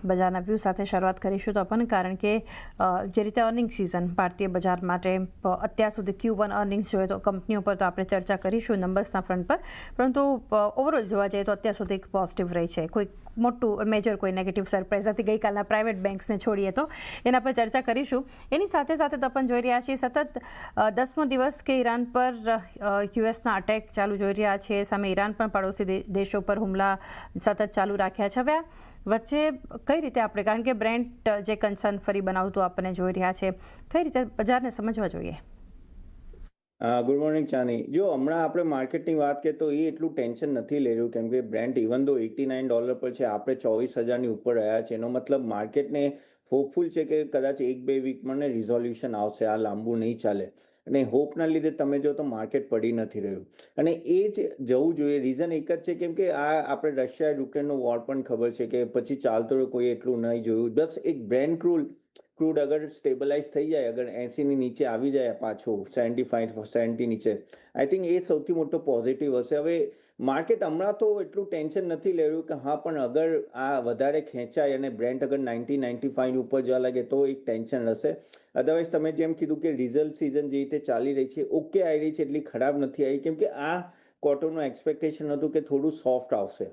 બજારના વ્યૂ સાથે શરૂઆત કરીશું તો પણ કારણ કે જે રીતે અર્નિંગ સિઝન ભારતીય બજાર માટે અત્યાર સુધી Q1 અર્નિંગ્સ જોઈએ તો કંપનીઓ પર તો આપણે ચર્ચા કરીશું નંબર્સના ફ્રન્ટ પર, પરંતુ ઓવરઓલ જોવા જઈએ તો અત્યાર સુધી પોઝિટિવ રહી છે. કોઈ મોટું મેજર કોઈ નેગેટિવ સરપ્રાઇઝ હતી ગઈકાલના પ્રાઇવેટ બેન્ક્સને છોડીએ તો એના પર ચર્ચા કરીશું. એની સાથે સાથે તપન જોઈ રહ્યા છીએ સતત 10મો દિવસ કે ઈરાન પર યુએસના અટેક ચાલુ જોઈ રહ્યા છે. સામે ઈરાન પણ પડોશી દેશો પર હુમલા સતત ચાલુ રાખ્યા છે. હવે વચ્ચે કઈ રીતે આપણે, કારણ કે બ્રેન્ટ જે કન્સર્ન ફરી બનાવતું આપણને જોઈ રહ્યા છે, કઈ રીતે બજારને સમજવા જોઈએ? ગુડ મોર્નિંગ ચાની. જો હમણાં આપણે માર્કેટની વાત કરીએ તો એ એટલું ટેન્શન નથી લઈ રહ્યું, કેમ કે બ્રેન્ટ ઇવન દો $89 પર છે, આપણે 24,000ની ઉપર રહ્યા છે. એનો મતલબ માર્કેટને હોપફુલ છે કે કદાચ 1-2 વીકમાં રિઝોલ્યુશન આવશે, આ લાંબુ નહીં ચાલે. અને હોપના લીધે તમે જો તો માર્કેટ પડી નથી રહ્યું, અને એ જ જવું જોઈએ. રીઝન એક જ છે, કેમ કે આ આપણે રશિયા યુક્રેનનો વોર પણ ખબર છે કે પછી ચાલતો રહ્યો, કોઈ એટલું નહીં જોયું. બસ એક બ્રેન્ટ ક્રૂડ અગર સ્ટેબલાઇઝ થઈ જાય, અગર 80ની નીચે આવી જાય પાછો 75-70 નીચે, આઈ થિંક એ સૌથી મોટો પોઝિટિવ હશે. હવે માર્કેટ હમણાં તો એટલું ટેન્શન નથી લઈ રહ્યું કે હા, પણ અગર આ વધારે ખેંચાય અને બ્રેન્ટ અગર 90-95 ઉપર જવા લાગે તો એક ટેન્શન હશે. અદરવાઇઝ તમે જેમ કીધું કે રિઝલ્ટ સિઝન જે રીતે ચાલી રહી છે, ઓકે આવી રહી છે, એટલી ખરાબ નથી આવી, કેમ કે આ ક્વાર્ટરનું એક્સપેક્ટેશન હતું કે થોડું સોફ્ટ આવશે.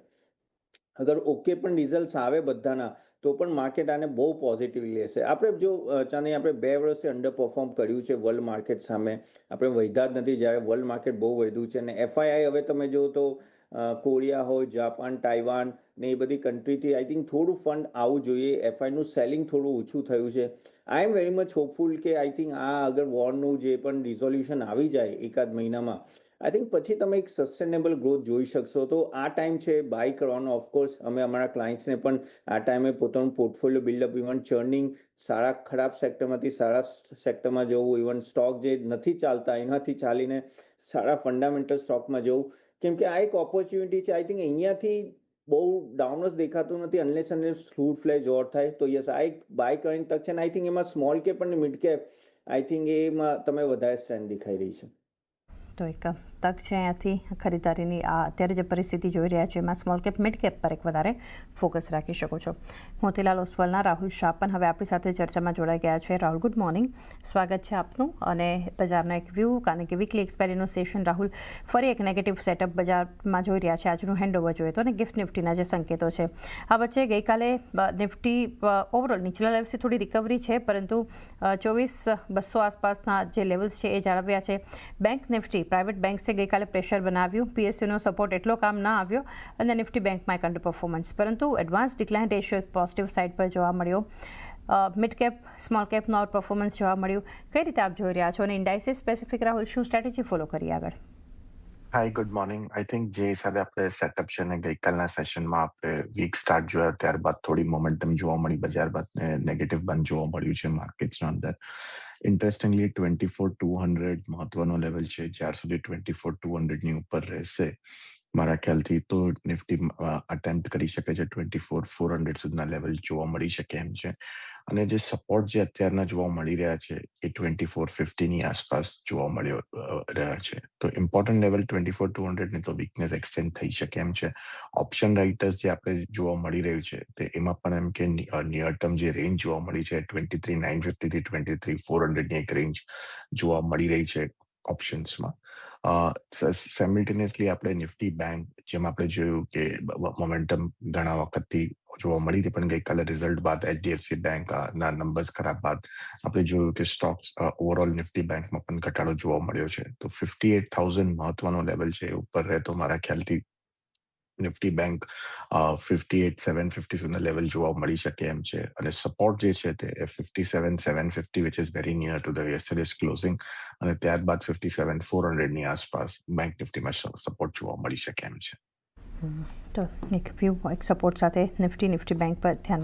અગર ઓકે પણ રિઝલ્ટ આવે બધાના તો પણ માર્કેટ આને બહુ પોઝિટિવલી લેશે. આપણે જો ચાને આપણે 2 વર્ષથી અંડર પરફોર્મ કર્યું છે વર્લ્ડ માર્કેટ સામે, આપણે વધ્યા જ નથી, જ્યારે વર્લ્ડ માર્કેટ બહુ વધ્યું છે. અને FII હવે તમે જો તો કોરિયા હોય, જાપાન, તાઇવાન ને એ બધી કન્ટ્રીથી આઈ થિંક થોડું ફંડ આવવું જોઈએ. FIનું સેલિંગ થોડું ઓછું થયું છે. આઈ એમ વેરી મચ હોપફુલ કે આઈ થિંક આ અગર વોરનું જે પણ રિઝોલ્યુશન આવી જાય એકાદ મહિનામાં, આઈ થિંક પછી તમે એક સસ્ટેનેબલ ગ્રોથ જોઈ શકશો. તો આ ટાઈમ છે બાય કરવાનો. ઓફકોર્સ અમે અમારા ક્લાયન્ટ્સને પણ આ ટાઈમે પોતાનું પોર્ટફોલિયો બિલ્ડઅપ, ઇવન ચર્નિંગ, સારા ખરાબ સેક્ટરમાંથી સારા સેક્ટરમાં જવું, ઇવન સ્ટોક જે નથી ચાલતા એનાથી ચાલીને સારા ફંડામેન્ટલ સ્ટોકમાં જવું, કેમ કે આ એક ઓપોર્ચ્યુનિટી છે. આઈ થિંક અહીંયાથી બહુ ડાઉન જ દેખાતું નથી અનલેસ અને ફ્લૂડ ફ્લેજ ઓર થાય તો યસ, આ એક બાય કરવાની તક છે. અને આઈ થિંક એમાં સ્મોલ કેપ અને મિડ કેપ આઈ થિંક એમાં તમે વધારે સ્ટ્રેન્થ દેખાઈ રહી છે. તો એક તક છે અહીંયાથી ખરીદારીની. આ અત્યારે જે પરિસ્થિતિ જોઈ રહ્યા છે એમાં સ્મોલ કેપ મિડ કેપ પર એક વધારે ફોકસ રાખી શકો છો. મોતીલાલ ઓસ્વાલના રાહુલ શાહ પણ હવે આપણી સાથે ચર્ચામાં જોડાઈ ગયા છે. રાહુલ, ગુડ મોર્નિંગ, સ્વાગત છે આપનું. અને બજારનો એક વ્યૂ, કારણ કે વીકલી એક્સપાયરીનું સેશન રાહુલ ફરી એક નેગેટિવ સેટઅપ બજારમાં જોઈ રહ્યા છે. આજનું હેન્ડઓવર જોઈએ તો અને ગિફ્ટ નિફ્ટીના જે સંકેતો છે આ વચ્ચે ગઈકાલે નિફ્ટી ઓવરઓલ નીચલા લેવલથી થોડી રિકવરી છે, પરંતુ 24,200 આસપાસના જે લેવલ્સ છે એ જાળવ્યા છે. બેંક નિફ્ટી પ્રાઇવેટ બેંક્સે ગઈકાલે પ્રેશર બનાવ્યું, PSUનો સપોર્ટ એટલો કામ ના આવ્યો અને નિફ્ટી બેંકમાં એક અંડર પરફોર્મન્સ, પરંતુ એડવાન્સ ડિક્લાઇન રેશિયો એક પોઝિટિવ સાઇડ પર જોવા મળ્યો. મિડ કેપ સ્મોલ કેપનો આઉટ પરફોર્મન્સ જોવા મળ્યું. કઈ રીતે આપ જોઈ રહ્યા છો અને ઇન્ડાઇસિસ સ્પેસિફિક રાહુલ શું સ્ટ્રેટેજી ફોલો કરી આગળ? હાય, ગુડ મોર્નિંગ. આઈ થિંક જે હિસાબે આપણે સેટઅપ છે ને ગઈકાલના સેશનમાં આપણે વીક સ્ટાર્ટ જોયા, ત્યારબાદ થોડી મોમેન્ટમ જોવા મળી બજાર બાદ નેગેટિવ બંધ જોવા મળ્યું છે માર્કેટ્સના અંદર. ઇન્ટરેસ્ટિંગલી 24,200 મહત્વનો લેવલ છે. જ્યાર સુધી 24,200ની ઉપર રહેશે મારા ખ્યાલથી તો નિફ્ટી અટેમ્પ્ટ કરી શકે છે 24,400 સુધીના લેવલ જોવા મળી શકે એમ છે. અને જે સપોર્ટ જે અત્યારના જોવા મળી રહ્યા છે એ 24,50ની આસપાસ જોવા મળી રહ્યા છે. તો ઇમ્પોર્ટન્ટ લેવલ 24,200ની તો વીકનેસ એક્સટેન્ડ થઈ શકે એમ છે. ઓપ્શન રાઇટર્સ જે આપણે જોવા મળી રહ્યું છે તે એમાં પણ એમ કે નિયર ટર્મ જે રેન્જ જોવા મળી છે 23,950 થી 23,400ની એક રેન્જ જોવા મળી રહી છે ઓપ્શન્સમાં. સેમિલ્ટેનિયસલી આપણે નિફ્ટી બેંક, જેમ આપણે જોયું કે મોમેન્ટમ ઘણા વખતથી જોવા મળી હતી, પણ ગઈકાલે રિઝલ્ટ બાદ HDFC બેંક ના નંબર્સ ખરાબ બાદ આપણે જોયું કે સ્ટોક્સ ઓવરઓલ નિફ્ટી બેંકમાં પણ ઘટાડો જોવા મળ્યો છે. તો 58,000 મહત્વનો લેવલ છે, ઉપર રહે તો મારા ખ્યાલથી નિફ્ટી બેંક 58,750 સુધીના લેવલ જોવા મળી શકે એમ છે. અને સપોર્ટ જે છે તે 57,750 which is very near to the yesterday's closing, અને ત્યારબાદ 57,400ની આસપાસ બેંક નિફ્ટીમાં સપોર્ટ જોવા મળી શકે એમ છે. તો એક વ્યૂ એક સપોર્ટ સાથે નિફ્ટી બેંક પર ધ્યાન